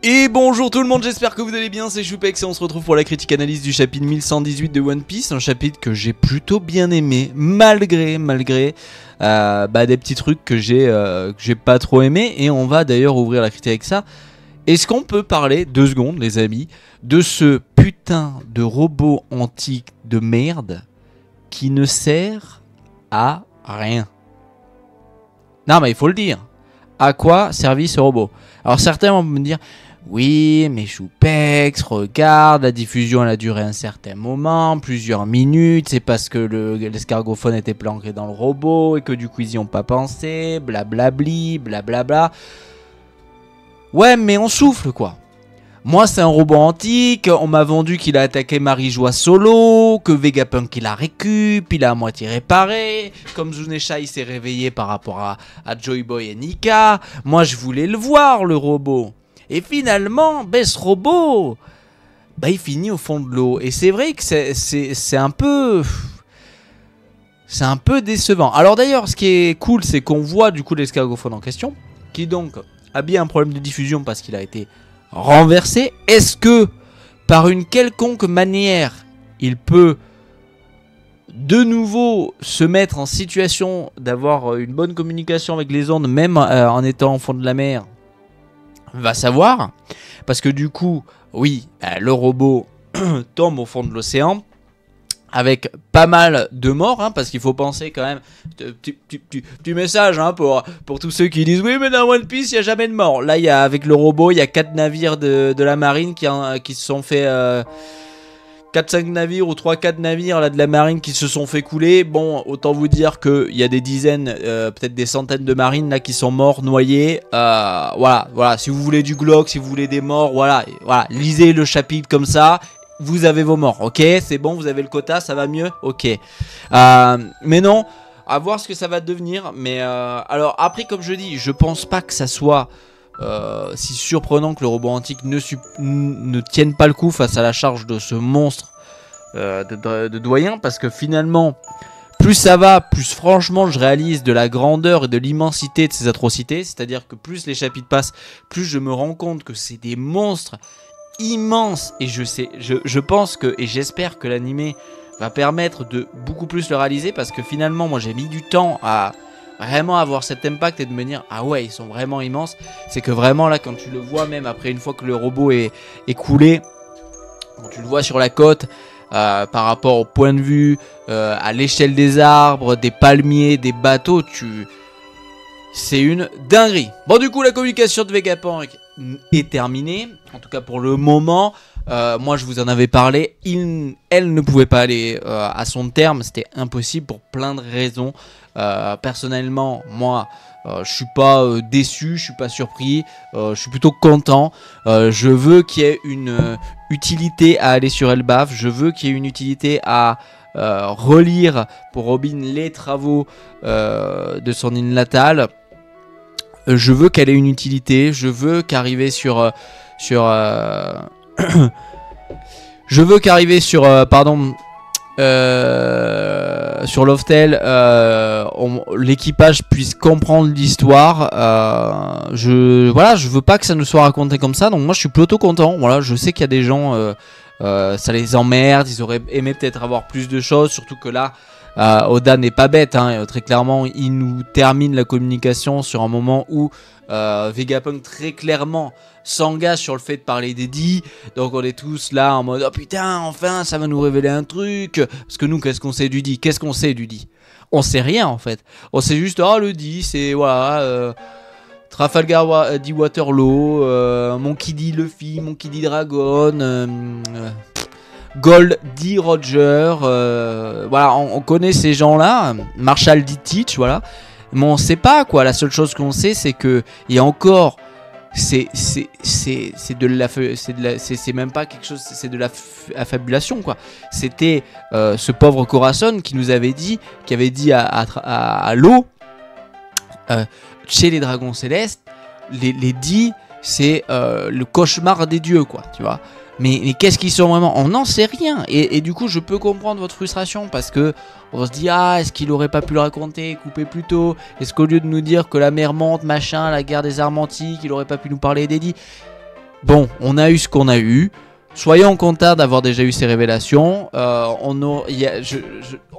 Et bonjour tout le monde, j'espère que vous allez bien, c'est Choupex et on se retrouve pour la critique analyse du chapitre 1118 de One Piece. Un chapitre que j'ai plutôt bien aimé, malgré des petits trucs que j'ai pas trop aimé. Et on va d'ailleurs ouvrir la critique avec ça. Est-ce qu'on peut parler, 2 secondes les amis, de ce putain de robot antique de merde qui ne sert à rien? Non mais il faut le dire. À quoi servit ce robot? Alors certains vont me dire, oui mais Choupex, regarde, la diffusion elle a duré un certain moment, plusieurs minutes, c'est parce que l'escargophone était planqué dans le robot et que du coup ils y ont pas pensé, blablabli, blablabla. Ouais mais on souffle quoi. Moi c'est un robot antique, on m'a vendu qu'il a attaqué Marie-Joie solo, que Vegapunk il a récup, il a à moitié réparé, comme Zunesha il s'est réveillé par rapport à Joy Boy et Nika. Moi je voulais le voir le robot. Et finalement, ce robot, il finit au fond de l'eau. Et c'est vrai que c'est un peu... C'est un peu décevant. Alors d'ailleurs, ce qui est cool, c'est qu'on voit du coup l'escargophone en question, qui donc a bien un problème de diffusion parce qu'il a été renversé. Est-ce que, par une quelconque manière, il peut de nouveau se mettre en situation d'avoir une bonne communication avec les ondes, même en étant au fond de la mer? Va savoir, parce que du coup, oui, le robot tombe au fond de l'océan avec pas mal de morts, hein, parce qu'il faut penser quand même, petit message hein, pour tous ceux qui disent oui mais dans One Piece il n'y a jamais de mort. Là avec le robot il y a 4 navires de la marine qui se sont fait 4-5 navires ou 3-4 navires là, de la marine qui se sont fait couler. Bon, autant vous dire qu'il y a des dizaines, peut-être des centaines de marines là qui sont morts, noyés. Voilà. Si vous voulez du Glock, si vous voulez des morts, voilà. Lisez le chapitre comme ça. Vous avez vos morts, ok? C'est bon, vous avez le quota, ça va mieux? Ok. Mais non, à voir ce que ça va devenir. Mais alors après, comme je dis, je pense pas que ça soit... si surprenant que le robot antique ne tienne pas le coup face à la charge de ce monstre de doyen, parce que finalement plus ça va, plus franchement je réalise de la grandeur et de l'immensité de ces atrocités. C'est à dire que plus les chapitres passent, plus je me rends compte que c'est des monstres immenses. Et je pense que, et j'espère que l'animé va permettre de beaucoup plus le réaliser, parce que finalement moi j'ai mis du temps à vraiment avoir cet impact et de me dire ah ouais ils sont vraiment immenses. C'est que vraiment là quand tu le vois, même après une fois que le robot est coulé, quand tu le vois sur la côte, par rapport au point de vue, à l'échelle des arbres, des palmiers, des bateaux, c'est une dinguerie. Bon du coup la communication de Vegapunk est terminée, en tout cas pour le moment. Moi je vous en avais parlé, elle ne pouvait pas aller à son terme, c'était impossible pour plein de raisons. Personnellement, moi, je suis pas déçu, je suis pas surpris, je suis plutôt content. Je veux qu'il y ait une utilité à aller sur Elbaf, je veux qu'il y ait une utilité à relire pour Robin les travaux de son île natale. Je veux qu'elle ait une utilité, je veux qu'arriver sur je veux qu'arriver sur sur Loftel, l'équipage puisse comprendre l'histoire. Je veux pas que ça ne soit raconté comme ça. Donc moi je suis plutôt content. Voilà, je sais qu'il y a des gens, ça les emmerde. Ils auraient aimé peut-être avoir plus de choses. Surtout que là, Oda n'est pas bête. Hein, très clairement, il nous termine la communication sur un moment où Vegapunk très clairement s'engage sur le fait de parler d'Eddie. Donc on est tous là en mode oh putain enfin ça va nous révéler un truc. Parce que nous qu'est-ce qu'on sait du D? Qu'est-ce qu'on sait du D? On sait rien en fait. On sait juste le D c'est voilà Trafalgar D Waterloo, Monkey D Luffy, Monkey D Dragon, Gold D Roger, voilà on connaît ces gens là, Marshall D Teach, voilà. Mais on sait pas quoi. La seule chose qu'on sait c'est que il y a encore c'est même pas quelque chose, c'est de la affabulation quoi. C'était ce pauvre Corazon qui nous avait dit, à l'eau, chez les dragons célestes, les dits c'est le cauchemar des dieux quoi, tu vois. Mais qu'est-ce qu'ils sont vraiment? On n'en sait rien. Et du coup, je peux comprendre votre frustration parce que on se dit est-ce qu'il aurait pas pu le raconter, couper plus tôt? Est-ce qu'au lieu de nous dire que la mer monte, machin, la guerre des armes antiques, il aurait pas pu nous parler d'Eddie? bon, on a eu ce qu'on a eu. Soyons contents d'avoir déjà eu ces révélations. On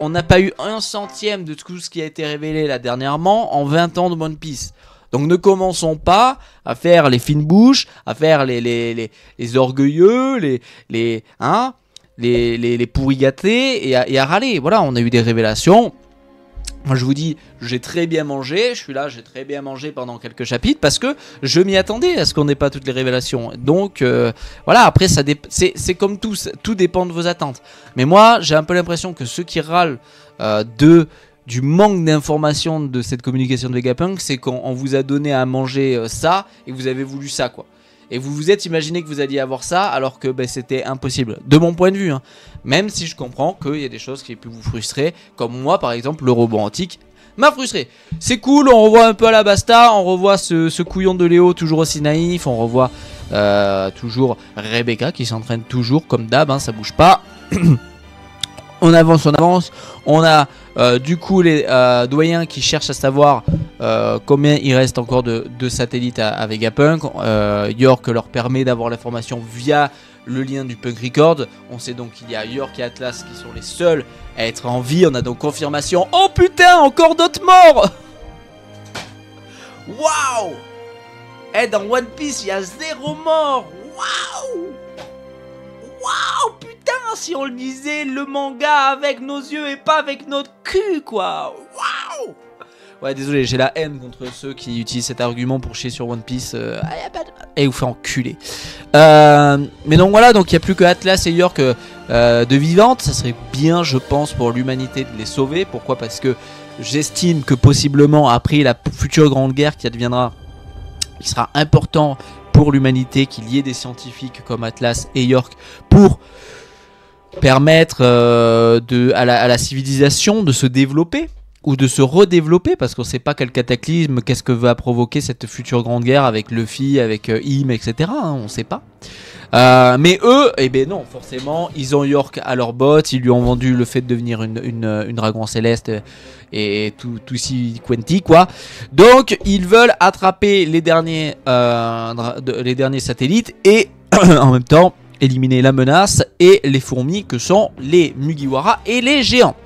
n'a pas eu un centième de tout ce qui a été révélé là dernièrement en 20 ans de One Piece. Donc ne commençons pas à faire les fines bouches, à faire les orgueilleux, les pourris gâtés et à râler. Voilà, on a eu des révélations. Moi je vous dis, j'ai très bien mangé, je suis là, j'ai très bien mangé pendant quelques chapitres parce que je m'y attendais à ce qu'on n'ait pas toutes les révélations. Donc voilà, après c'est comme tout dépend de vos attentes. Mais moi j'ai un peu l'impression que ceux qui râlent du manque d'informations de cette communication de Vegapunk, c'est qu'on vous a donné à manger ça et vous avez voulu ça quoi. Et vous vous êtes imaginé que vous alliez avoir ça alors que c'était impossible, de mon point de vue. Hein. Même si je comprends qu'il y a des choses qui peuvent vous frustrer, comme moi par exemple, le robot antique m'a frustré. C'est cool, on revoit un peu à la Basta, on revoit ce couillon de Léo toujours aussi naïf, on revoit toujours Rebecca qui s'entraîne toujours comme d'hab, hein, ça bouge pas. On avance, on a du coup les doyens qui cherchent à savoir combien il reste encore de satellites à Vegapunk. York leur permet d'avoir l'information via le lien du Punk Record. On sait donc qu'il y a York et Atlas qui sont les seuls à être en vie. On a donc confirmation. Oh putain, encore d'autres morts. Waouh. Eh, dans One Piece, il y a 0 mort. Waouh. Waouh, putain, si on lisait le manga avec nos yeux et pas avec notre cul, quoi. Waouh. Ouais, désolé, j'ai la haine contre ceux qui utilisent cet argument pour chier sur One Piece. Et vous fait enculer. Mais donc voilà, donc il n'y a plus que Atlas et York de vivantes. Ça serait bien, je pense, pour l'humanité de les sauver. Pourquoi? Parce que j'estime que possiblement, après la future grande guerre qui adviendra, il sera important pour l'humanité qu'il y ait des scientifiques comme Atlas et York pour permettre à la civilisation de se développer ou de se redévelopper, parce qu'on ne sait pas quel cataclysme, qu'est-ce que va provoquer cette future grande guerre avec Luffy, avec Im, etc. Hein, on ne sait pas. Mais eux, eh ben non, forcément, ils ont York à leur botte, ils lui ont vendu le fait de devenir une dragon céleste et tout si quanti quoi. Donc ils veulent attraper les derniers satellites et en même temps éliminer la menace et les fourmis que sont les Mugiwara et les géants,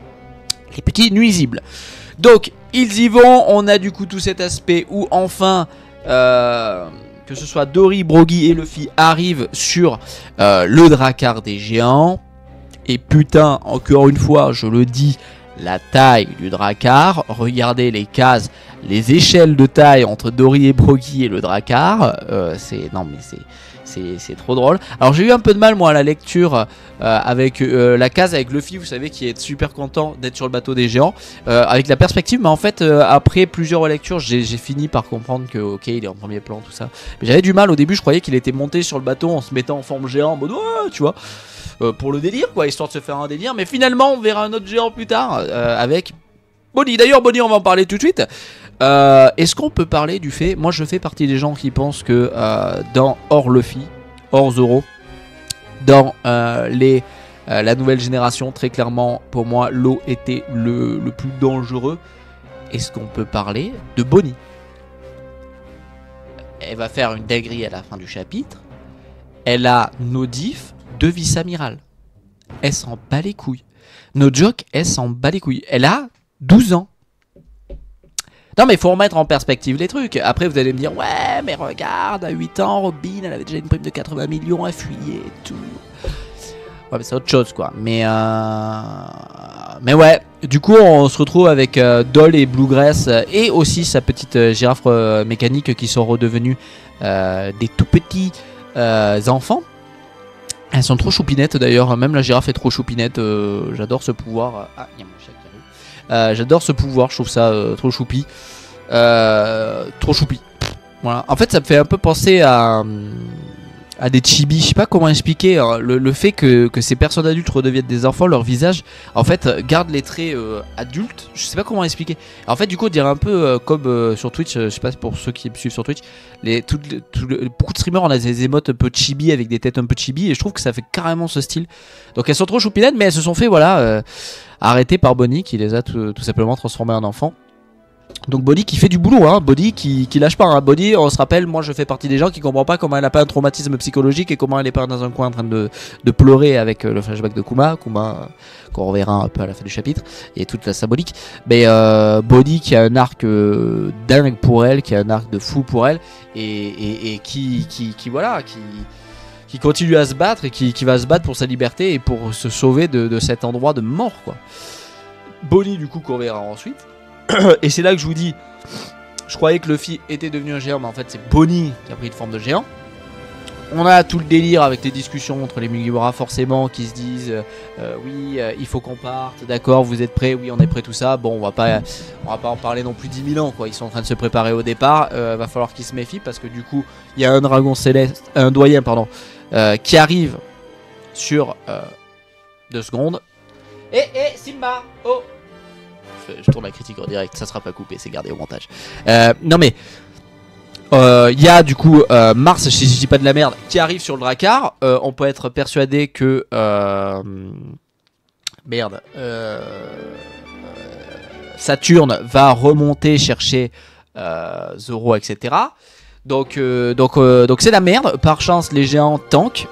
les petits nuisibles. Donc ils y vont, on a du coup tout cet aspect où enfin que ce soit Dory, Brogy et Luffy arrivent sur le Drakkar des géants. Et putain, encore une fois, je le dis, la taille du Drakkar, regardez les cases, les échelles de taille entre Dory et Brogy et le Drakkar, c'est trop drôle. Alors j'ai eu un peu de mal moi à la lecture avec la case avec Luffy, vous savez, qui est super content d'être sur le bateau des géants, avec la perspective, mais en fait après plusieurs relectures j'ai fini par comprendre que ok, il est en premier plan, tout ça. Mais j'avais du mal au début, je croyais qu'il était monté sur le bateau en se mettant en forme géant, en mode ouais, tu vois, pour le délire quoi, histoire de se faire un délire. Mais finalement on verra un autre géant plus tard avec Bonnie. D'ailleurs Bonnie, on va en parler tout de suite. Est-ce qu'on peut parler du fait, moi je fais partie des gens qui pensent que dans hors Luffy, hors Zoro, dans la nouvelle génération, très clairement pour moi l'eau était le plus dangereux. Est-ce qu'on peut parler de Bonnie? Elle va faire une dinguerie à la fin du chapitre. Elle a Nodif de vice-amiral. Elle s'en bat les couilles. No joke, elle s'en bat les couilles. Elle a 12 ans. Non mais il faut remettre en perspective les trucs. Après vous allez me dire ouais mais regarde, à 8 ans Robin elle avait déjà une prime de 80 millions, elle fuyait et tout. Ouais mais c'est autre chose quoi. Mais ouais, du coup on se retrouve avec Doll et Bluegrass et aussi sa petite girafe mécanique qui sont redevenus des tout petits enfants. Elles sont trop choupinettes d'ailleurs, même la girafe est trop choupinette, j'adore ce pouvoir. Ah, il y a mon chat qui arrive. J'adore ce pouvoir, je trouve ça trop choupi. Trop choupi. Voilà. En fait ça me fait un peu penser à des chibis, je sais pas comment expliquer, hein. Le fait que ces personnes adultes redeviennent des enfants, leur visage en fait garde les traits adultes, je sais pas comment expliquer. En fait du coup on dirait un peu comme sur Twitch, je sais pas pour ceux qui me suivent sur Twitch, beaucoup de streamers on a des émotes un peu chibi avec des têtes un peu chibi et je trouve que ça fait carrément ce style. Donc elles sont trop choupinettes mais elles se sont fait voilà arrêter par Bonnie qui les a tout simplement transformées en enfants. Donc Bonnie qui fait du boulot, hein, Bonnie qui lâche pas, hein. Bonnie, on se rappelle, moi je fais partie des gens qui comprennent pas comment elle a pas un traumatisme psychologique et comment elle est pas dans un coin en train de pleurer avec le flashback de Kuma qu'on reverra un peu à la fin du chapitre et toute la symbolique. Mais Bonnie qui a un arc dingue pour elle, qui a un arc de fou pour elle et qui voilà, qui continue à se battre et qui va se battre pour sa liberté et pour se sauver de cet endroit de mort, quoi. Bonnie du coup qu'on verra ensuite. Et c'est là que je vous dis, je croyais que Luffy était devenu un géant, mais en fait c'est Bonnie qui a pris une forme de géant. On a tout le délire avec les discussions entre les Mugiwara forcément qui se disent oui il faut qu'on parte, d'accord, vous êtes prêts, oui on est prêts, tout ça. Bon on va pas en parler non plus 10 000 ans, quoi. Ils sont en train de se préparer au départ, va falloir qu'ils se méfient parce que du coup il y a un dragon céleste, un doyen pardon, qui arrive sur 2 secondes. Simba, oh, je tourne la critique en direct, ça sera pas coupé, c'est gardé au montage. Non mais il y a du coup Mars, si je dis pas de la merde, qui arrive sur le Drakkar. On peut être persuadé que Saturne va remonter chercher Zoro, etc. Donc c'est la merde. Par chance les géants tankent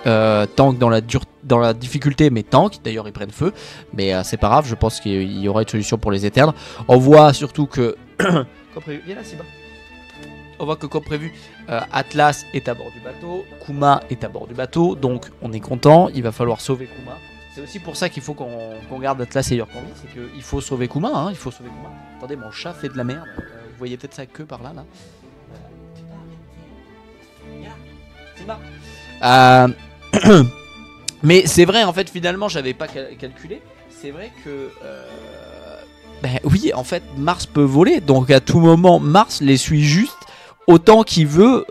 dans la difficulté, mais tankent. D'ailleurs ils prennent feu, mais c'est pas grave. Je pense qu'il y aura une solution pour les éteindre. On voit surtout que comme prévu, viens là Simba. On voit que comme prévu, Atlas est à bord du bateau, Kuma est à bord du bateau, donc on est content. Il va falloir sauver Kuma. C'est aussi pour ça qu'il faut qu'on garde Atlas et Yorkandi, c'est qu'il faut sauver Kuma, hein, il faut sauver Kuma. Attendez, mon chat fait de la merde. Vous voyez peut-être sa queue par là, là. Mais c'est vrai, en fait, finalement, j'avais pas calculé. C'est vrai que oui, en fait, Mars peut voler, donc à tout moment, Mars les suit juste autant qu'il veut.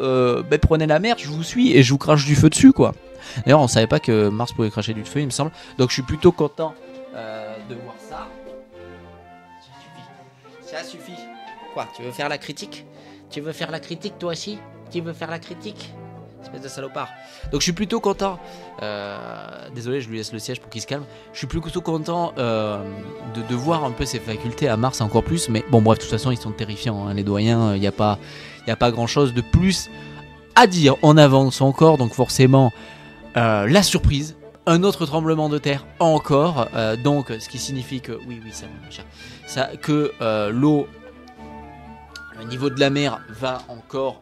Prenez la mer, je vous suis et je vous crache du feu dessus, quoi. D'ailleurs, on savait pas que Mars pouvait cracher du feu, il me semble. Donc, je suis plutôt content de voir ça. Ça suffit. Quoi, tu veux faire la critique? Tu veux faire la critique, toi aussi? Tu veux faire la critique? Espèce de salopard. Donc je suis plutôt content. Désolé, je lui laisse le siège pour qu'il se calme. Je suis plutôt content de voir un peu ses facultés à Mars encore plus. Mais bon, bref, de toute façon, ils sont terrifiants, hein, les doyens. Il n'y a pas grand chose de plus à dire. On avance encore, donc forcément, la surprise. Un autre tremblement de terre encore. Donc, ce qui signifie que. Oui, ça, mon cher. Ça, que l'eau. Le niveau de la mer va encore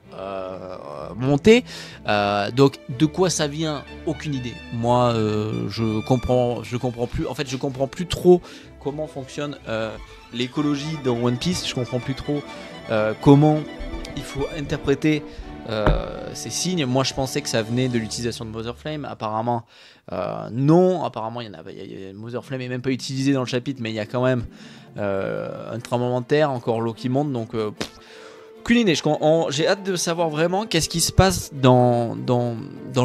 monter. Donc de quoi ça vient, aucune idée. Moi je comprends plus. En fait je comprends plus trop comment fonctionne l'écologie dans One Piece. Je comprends plus trop comment il faut interpréter ces signes. Moi je pensais que ça venait de l'utilisation de Mother Flame. Apparemment non. Apparemment Mother Flame est même pas utilisé dans le chapitre, mais il y a quand même un tremblement de terre, encore l'eau qui monte, donc aucune idée. J'ai hâte de savoir vraiment qu'est-ce qui se passe dans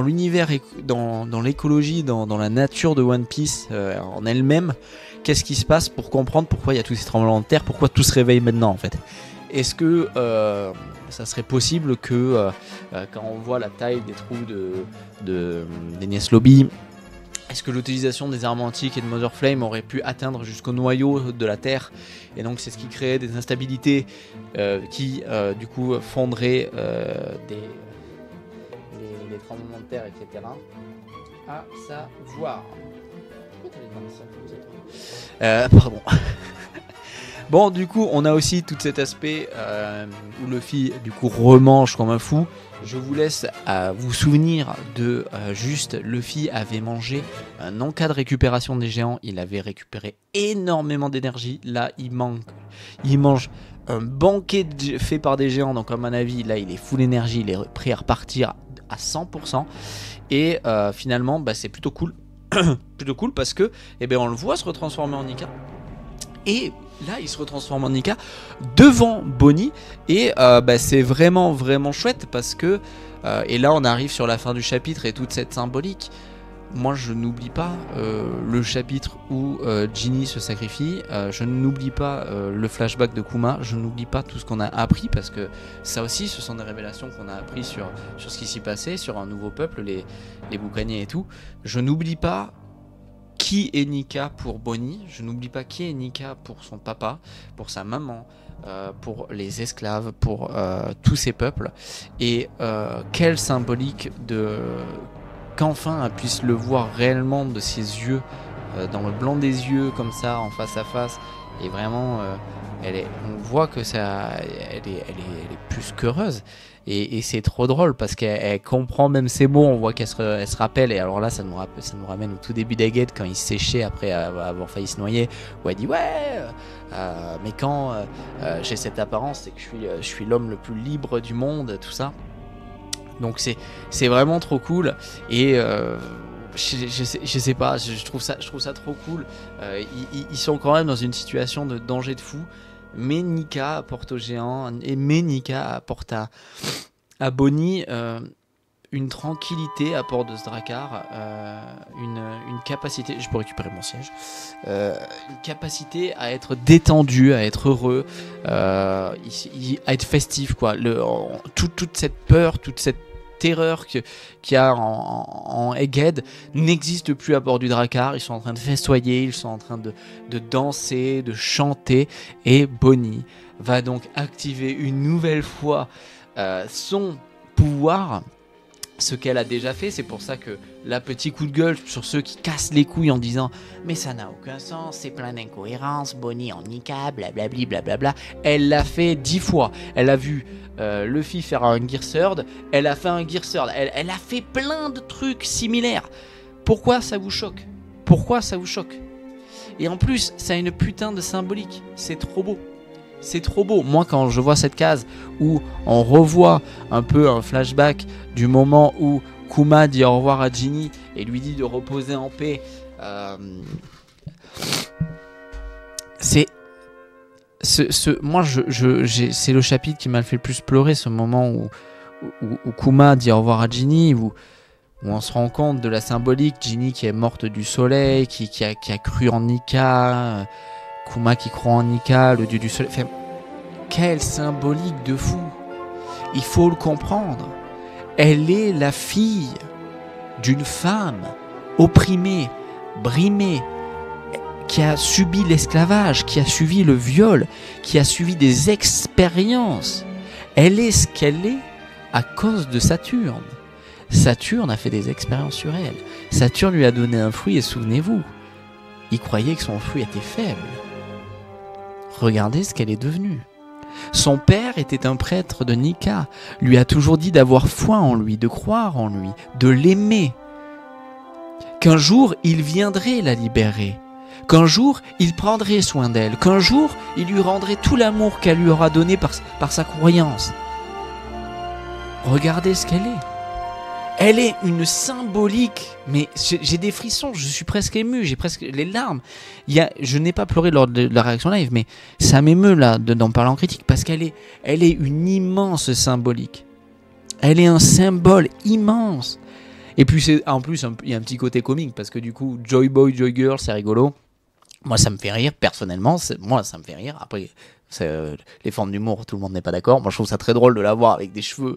l'univers, dans l'écologie, dans la nature de One Piece en elle-même. Qu'est-ce qui se passe pour comprendre pourquoi il y a tous ces tremblements de terre, pourquoi tout se réveille maintenant en fait. Est-ce que ça serait possible que quand on voit la taille des trous d'Enies Lobby, est-ce que l'utilisation des armes antiques et de Mother Flame aurait pu atteindre jusqu'au noyau de la Terre, et donc c'est ce qui créait des instabilités qui du coup fonderaient des tremblements de terre, etc. À savoir. Pardon. Bon, du coup, on a aussi tout cet aspect où Luffy du coup remange comme un fou. Je vous laisse vous souvenir de juste Luffy avait mangé un encas de récupération des géants. Il avait récupéré énormément d'énergie. Là, il mange un banquet fait par des géants. Donc, à mon avis, là, il est full énergie. Il est prêt à repartir à 100%. Et finalement, c'est plutôt cool. Plutôt cool parce que on le voit se retransformer en Nika. Et là, il se retransforme en Nika devant Bonnie. Et c'est vraiment, vraiment chouette parce que... et là, on arrive sur la fin du chapitre et toute cette symbolique. Moi, je n'oublie pas le chapitre où Ginny se sacrifie. Je n'oublie pas le flashback de Kuma. Je n'oublie pas tout ce qu'on a appris parce que ça aussi, ce sont des révélations qu'on a appris sur ce qui s'y passait, sur un nouveau peuple, les boucaniers et tout. Je n'oublie pas qui est Nika pour Bonnie, je n'oublie pas qui est Nika pour son papa, pour sa maman, pour les esclaves, pour tous ces peuples. Et quelle symbolique de qu'enfin elle puisse le voir réellement de ses yeux, dans le blanc des yeux, comme ça, en face à face. Et vraiment, on voit que ça, elle est plus qu'heureuse. Et c'est trop drôle parce qu'elle comprend même ses mots. On voit qu'elle se rappelle. Et alors là, ça nous ramène au tout début d'Egged, quand il se séchait après avoir failli se noyer, où elle dit ouais, mais quand j'ai cette apparence, c'est que je suis l'homme le plus libre du monde, tout ça. Donc c'est vraiment trop cool. Et je sais pas, je trouve ça trop cool. Ils sont quand même dans une situation de danger de fou. Mais Nika apporte au géant, et Nika apporte à Bonnie une tranquillité à port de Zdrakar, une capacité, je peux récupérer mon siège, une capacité à être détendu, à être heureux, à être festif, quoi. Toute cette peur, toute cette terreur qu'il y a en Egged n'existe plus à bord du Drakkar. Ils sont en train de festoyer, ils sont en train de danser, de chanter, et Bonnie va donc activer une nouvelle fois son pouvoir, ce qu'elle a déjà fait. C'est pour ça que la petit coup de gueule sur ceux qui cassent les couilles en disant mais ça n'a aucun sens, c'est plein d'incohérences, Bonnie en Nika, blablabli, blablabla. Elle l'a fait 10 fois. Elle a vu Luffy faire un Gear Third, elle a fait un Gear Third, elle a fait plein de trucs similaires. Pourquoi ça vous choque? Pourquoi ça vous choque? Et en plus, ça a une putain de symbolique. C'est trop beau. C'est trop beau. Moi, quand je vois cette case où on revoit un peu un flashback du moment où Kuma dit au revoir à Ginny et lui dit de reposer en paix, c'est moi, c'est le chapitre qui m'a fait le plus pleurer, ce moment où Kuma dit au revoir à Ginny, où on se rend compte de la symbolique. Ginny qui est morte du soleil, qui a cru en Nika, Kuma qui croit en Nika, le dieu du soleil. Enfin, quelle symbolique de fou! Il faut le comprendre. Elle est la fille d'une femme opprimée, brimée, qui a subi l'esclavage, qui a subi le viol, qui a subi des expériences. Elle est ce qu'elle est à cause de Saturne. Saturne a fait des expériences sur elle. Saturne lui a donné un fruit, et souvenez-vous, il croyait que son fruit était faible. Regardez ce qu'elle est devenue. Son père était un prêtre de Nika, lui a toujours dit d'avoir foi en lui, de croire en lui, de l'aimer. Qu'un jour, il viendrait la libérer. Qu'un jour, il prendrait soin d'elle. Qu'un jour, il lui rendrait tout l'amour qu'elle lui aura donné par sa croyance. Regardez ce qu'elle est. Elle est une symbolique, mais j'ai des frissons, je suis presque ému, j'ai presque les larmes. Je n'ai pas pleuré lors de la réaction live, mais ça m'émeut là d'en parler en critique, parce qu'elle est une immense symbolique. Elle est un symbole immense. Et puis en plus, il y a un petit côté comique, parce que du coup, Joy Boy, Joy Girl, c'est rigolo. Moi, ça me fait rire, personnellement. Moi, ça me fait rire. Après, les formes d'humour, tout le monde n'est pas d'accord. Moi, je trouve ça très drôle de la voir avec des cheveux.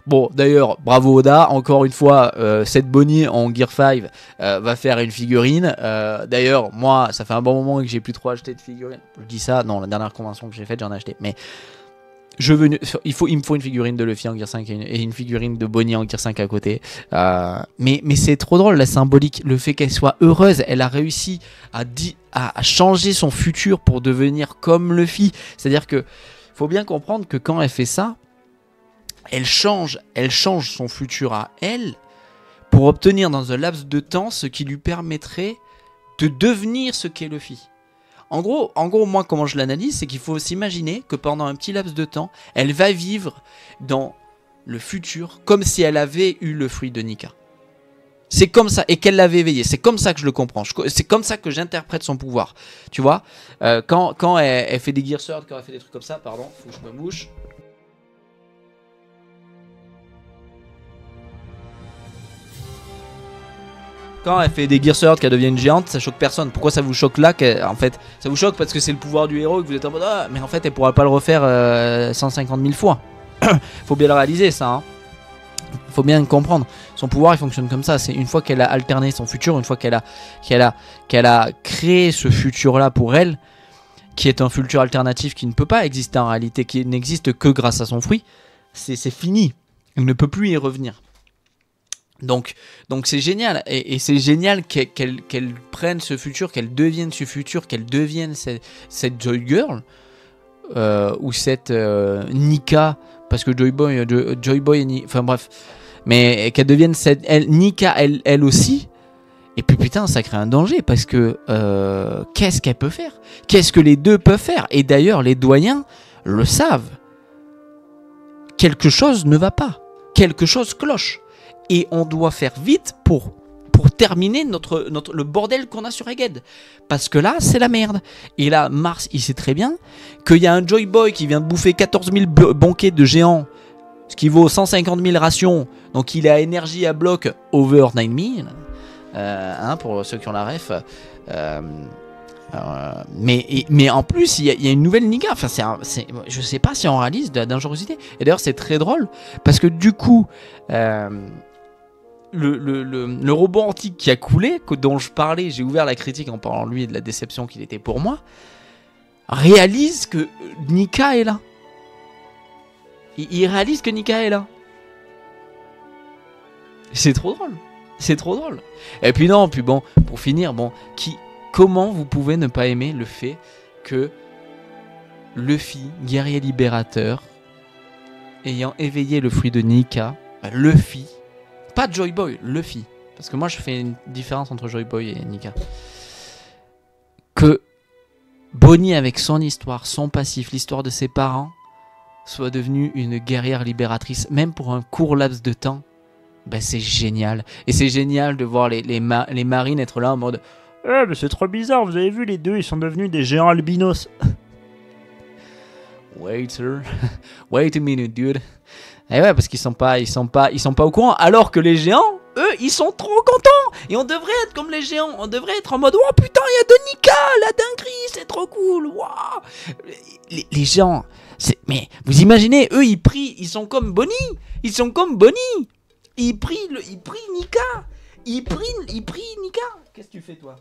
Bon, d'ailleurs, bravo Oda. Encore une fois, cette Bonnie en Gear 5 va faire une figurine. D'ailleurs, moi, ça fait un bon moment que j'ai plus trop acheté de figurines. Je dis ça, non, la dernière convention que j'ai faite, j'en ai acheté. Mais il me faut une figurine de Luffy en Gear 5 et une figurine de Bonnie en Gear 5 à côté. Mais c'est trop drôle, la symbolique, le fait qu'elle soit heureuse. Elle a réussi à changer son futur pour devenir comme Luffy. C'est-à-dire que faut bien comprendre que quand elle fait ça, elle change son futur à elle pour obtenir dans un laps de temps ce qui lui permettrait de devenir ce qu'est Luffy. En gros, moi, comment je l'analyse, c'est qu'il faut s'imaginer que pendant un petit laps de temps, elle va vivre dans le futur comme si elle avait eu le fruit de Nika. C'est comme ça, et qu'elle l'avait éveillé. C'est comme ça que je le comprends. C'est comme ça que j'interprète son pouvoir. Tu vois, quand elle fait des Gear Third, quand elle fait des trucs comme ça, pardon, faut que je me mouche. Quand elle fait des Gear Third, qu'elle devient une géante, ça choque personne. Pourquoi ça vous choque là? En fait, ça vous choque parce que c'est le pouvoir du héros et que vous êtes en mode ah, mais en fait, elle pourra pas le refaire 150 000 fois. Faut bien le réaliser, ça. Hein. Faut bien comprendre. Son pouvoir, il fonctionne comme ça. C'est une fois qu'elle a alterné son futur, une fois qu'elle a créé ce futur-là pour elle, qui est un futur alternatif qui ne peut pas exister en réalité, qui n'existe que grâce à son fruit, c'est fini. Il ne peut plus y revenir. Donc c'est génial. Et c'est génial qu'elle prenne ce futur, qu'elle devienne ce futur, qu'elle devienne cette Joy Girl, ou cette Nika, parce que Joy Boy et enfin bref, mais qu'elle devienne cette Nika elle aussi. Et puis putain, ça crée un danger parce que qu'est-ce qu'elle peut faire? Qu'est-ce que les deux peuvent faire? Et d'ailleurs, les doyens le savent. Quelque chose ne va pas. Quelque chose cloche. Et on doit faire vite pour terminer le bordel qu'on a sur Egghead. Parce que là, c'est la merde. Et là, Mars, il sait très bien qu'il y a un Joy Boy qui vient de bouffer 14 000 banquets de géants, ce qui vaut 150 000 rations. Donc il a énergie à bloc over 9000. Pour ceux qui ont la ref, mais en plus il y a une nouvelle Nika. Enfin, je sais pas si on réalise de la dangerosité. Et d'ailleurs c'est très drôle parce que du coup le robot antique qui a coulé, dont je parlais, j'ai ouvert la critique en parlant de lui et de la déception qu'il était pour moi, réalise que Nika est là. Il réalise que Nika est là. C'est trop drôle. C'est trop drôle. Et puis non, puis bon, pour finir, comment vous pouvez ne pas aimer le fait que Luffy, guerrier libérateur, ayant éveillé le fruit de Nika, Luffy, pas Joy Boy, Luffy, parce que moi je fais une différence entre Joy Boy et Nika, que Bonnie avec son histoire, son passif, l'histoire de ses parents, soit devenue une guerrière libératrice, même pour un court laps de temps. Ben c'est génial. Et c'est génial de voir les marines être là en mode mais c'est trop bizarre, vous avez vu les deux, ils sont devenus des géants albinos. Wait sir. Wait a minute dude. Et ouais, parce qu'ils sont pas au courant, alors que les géants, eux, ils sont trop contents. Et on devrait être comme les géants, on devrait être en mode oh putain, il y a de Nika, la dinguerie, c'est trop cool. Wow. Les géants, mais vous imaginez, eux ils prient, ils sont comme Bonnie. Il prie Nika. Il prie Nika. Qu'est-ce que tu fais, toi?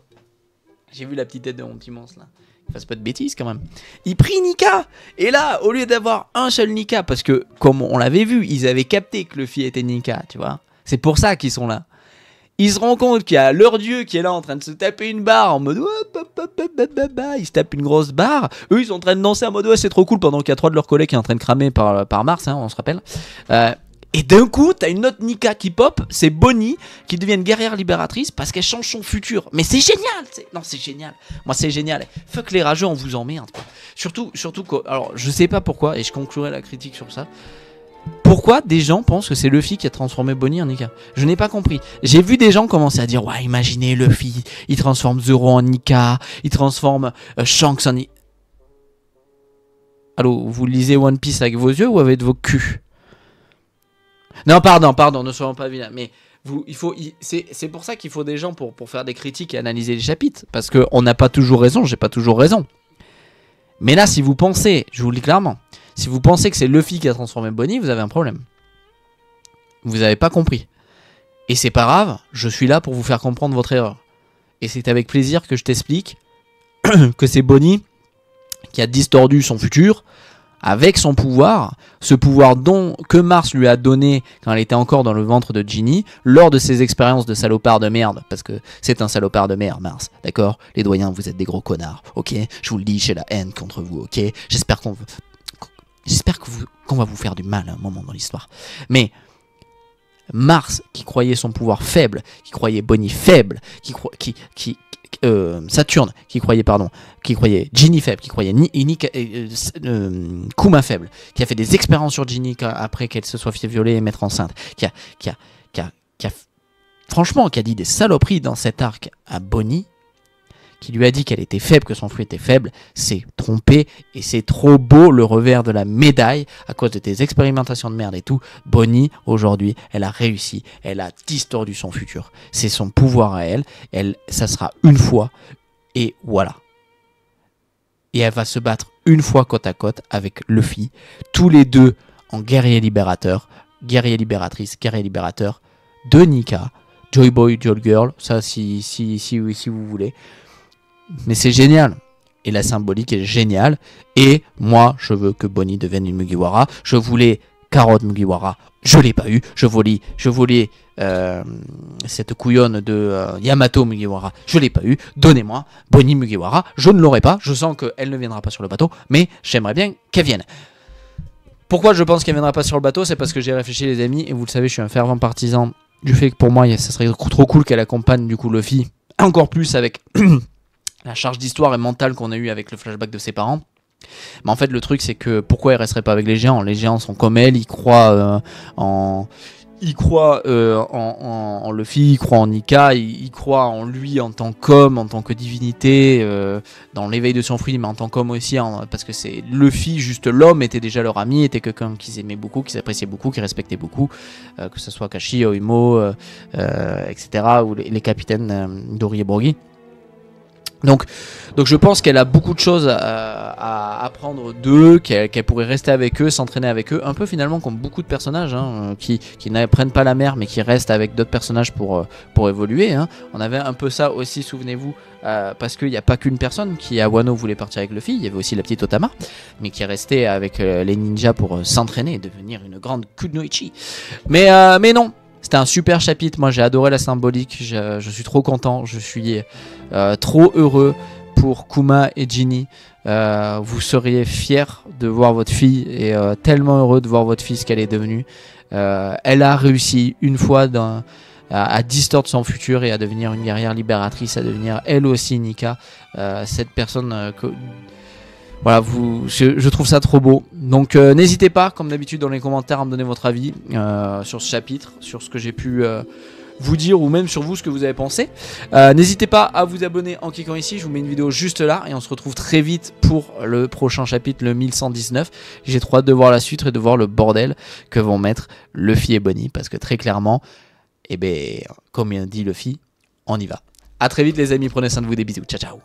J'ai vu la petite tête de mon petit monstre, là. Il fasse pas de bêtises, quand même. Il prie Nika. Et là, au lieu d'avoir un seul Nika, parce que, comme on l'avait vu, ils avaient capté que Luffy était Nika, tu vois. C'est pour ça qu'ils sont là. Ils se rendent compte qu'il y a leur dieu qui est là en train de se taper une barre en mode ils se tapent une grosse barre. Eux, ils sont en train de danser en mode ouais, c'est trop cool, pendant qu'il y a 3 de leurs collègues qui sont en train de cramer par Mars, hein, on se rappelle. Et d'un coup, t'as une autre Nika qui pop, c'est Bonnie, qui devient une guerrière libératrice parce qu'elle change son futur. Mais c'est génial. Non, c'est génial. Moi, c'est génial. Fuck les rageux, on vous emmerde, quoi. Surtout que, alors, je sais pas pourquoi, et je conclurai la critique sur ça. Pourquoi des gens pensent que c'est Luffy qui a transformé Bonnie en Nika? Je n'ai pas compris. J'ai vu des gens commencer à dire ouais, imaginez Luffy, il transforme Zoro en Nika, il transforme Shanks en Nika. Allô, vous lisez One Piece avec vos yeux ou avec vos culs? Non, pardon, ne soyons pas vilains. Mais c'est pour ça qu'il faut des gens pour faire des critiques et analyser les chapitres. Parce qu'on n'a pas toujours raison, j'ai pas toujours raison. Mais là, si vous pensez, je vous le dis clairement, si vous pensez que c'est Luffy qui a transformé Bonnie, vous avez un problème. Vous n'avez pas compris. Et c'est pas grave, je suis là pour vous faire comprendre votre erreur. Et c'est avec plaisir que je t'explique que c'est Bonnie qui a distordu son futur avec son pouvoir, ce pouvoir que Mars lui a donné quand elle était encore dans le ventre de Ginny, lors de ses expériences de salopard de merde, parce que c'est un salopard de merde, Mars, d'accord? Les doyens, vous êtes des gros connards, ok? Je vous le dis, j'ai la haine contre vous, ok? J'espère qu'on va vous faire du mal à un moment dans l'histoire. Mais Mars, qui croyait son pouvoir faible, qui croyait Bonnie faible, Saturne, qui croyait Ginny faible, qui croyait Kuma faible, qui a fait des expériences sur Ginny après qu'elle se soit fait violer et mettre enceinte, qui a franchement, qui a dit des saloperies dans cet arc à Bonnie, qui lui a dit qu'elle était faible, que son fruit était faible, s'est trompé, et c'est trop beau le revers de la médaille, à cause de tes expérimentations de merde et tout. Bonnie, aujourd'hui, elle a réussi, elle a distordu son futur. C'est son pouvoir à elle, ça sera une fois, et voilà. Et elle va se battre une fois côte à côte avec Luffy, tous les deux en guerrier libérateur, guerrier libératrice, guerrier libérateur de Nika, Joy Boy, Joy Girl, ça si vous voulez. Mais c'est génial. Et la symbolique est géniale. Et moi, je veux que Bonnie devienne une Mugiwara. Je voulais Carotte Mugiwara. Je l'ai pas eu. Je voulais cette couillonne de Yamato Mugiwara. Je l'ai pas eu. Donnez-moi Bonnie Mugiwara. Je ne l'aurai pas. Je sens qu'elle ne viendra pas sur le bateau. Mais j'aimerais bien qu'elle vienne. Pourquoi je pense qu'elle viendra pas sur le bateau? C'est parce que j'ai réfléchi, les amis. Et vous le savez, je suis un fervent partisan du fait que pour moi, ça serait trop cool qu'elle accompagne du coup Luffy. Encore plus avec la charge d'histoire et mentale qu'on a eu avec le flashback de ses parents. Mais en fait, le truc, c'est que pourquoi elle resterait pas avec les géants? Les géants sont comme elle, ils croient en Luffy, ils croient en Nika, ils croient en lui en tant qu'homme, en tant que divinité, dans l'éveil de son fruit, mais en tant qu'homme aussi, parce que c'est Luffy, juste l'homme, était déjà leur ami, était quelqu'un qu'ils aimaient beaucoup, qu'ils appréciaient beaucoup, qu'ils respectaient beaucoup, que ce soit Kashi, Oimo, etc., ou les capitaines Dori et Brogy. Donc je pense qu'elle a beaucoup de choses à apprendre d'eux, qu'elle pourrait rester avec eux, s'entraîner avec eux, un peu finalement comme beaucoup de personnages qui n'apprennent pas la mer mais qui restent avec d'autres personnages pour évoluer. On avait un peu ça aussi, souvenez-vous, parce qu'il n'y a pas qu'une personne qui à Wano voulait partir avec Luffy, il y avait aussi la petite Otama, mais qui est restée avec les ninjas pour s'entraîner et devenir une grande kunoichi. Mais non. C'était un super chapitre, moi j'ai adoré la symbolique, je suis trop content, je suis trop heureux pour Kuma et Ginny. Vous seriez fiers de voir votre fille et tellement heureux de voir votre fille ce qu'elle est devenue. Elle a réussi une fois à distordre son futur et à devenir une guerrière libératrice, à devenir elle aussi Nika, cette personne voilà, je trouve ça trop beau. Donc n'hésitez pas, comme d'habitude, dans les commentaires à me donner votre avis sur ce chapitre, sur ce que j'ai pu vous dire, ou même sur vous, ce que vous avez pensé. N'hésitez pas à vous abonner en cliquant ici, je vous mets une vidéo juste là, et on se retrouve très vite pour le prochain chapitre, le 1119. J'ai trop hâte de voir la suite et de voir le bordel que vont mettre Luffy et Bonnie, parce que très clairement, eh ben, comme dit Luffy, on y va. A très vite les amis, prenez soin de vous, des bisous, ciao ciao.